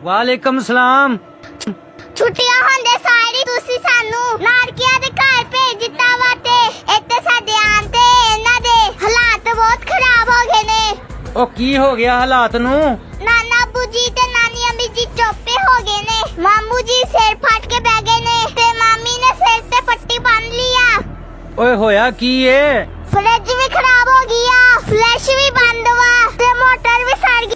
वालेकुम सलाम। ਛੁੱਟੀਆਂ ਹੁੰਦੇ ਸਾਰੀ ਤੁਸੀਂ ਸਾਨੂੰ ਨਾਨਕਿਆਂ ਦੇ ਘਰ ਭੇਜ ਦਿੱਤਾ ਵਾ ਤੇ ਇੱਥੇ ਸਾਡੇ ਆਣ ਤੇ ਇਹਨਾਂ ਦੇ ਹਾਲਾਤ ਬਹੁਤ ਖਰਾਬ ਹੋ ਗਏ ਨੇ। ओ की हो गया हालात नू? ਨਾਨਾ ਅੱਬੂ ਜੀ ਤੇ ਨਾਨੀ ਅੰਮੀ ਜੀ ਚੋਪੇ ਹੋ ਗਏ ਨੇ। ਮਾਮੂ ਜੀ ਸਿਰ ਫਟ ਕੇ ਬਹਿ ਗਏ ਨੇ ਤੇ ਮਾਮੀ ਨੇ ਸਿਰ ਤੇ ਪੱਟੀ ਬੰਨ ਲਈ ਆ। ओए होया की है? ਫ੍ਰਿਜ ਵੀ ਖਰਾਬ ਹੋ ਗਈ ਆ, ਫਲੈਸ਼ ਵੀ ਬੰਦ ਵਾ ਤੇ ਮੋਟਰ ਵੀ ਸੜ ਗਈ।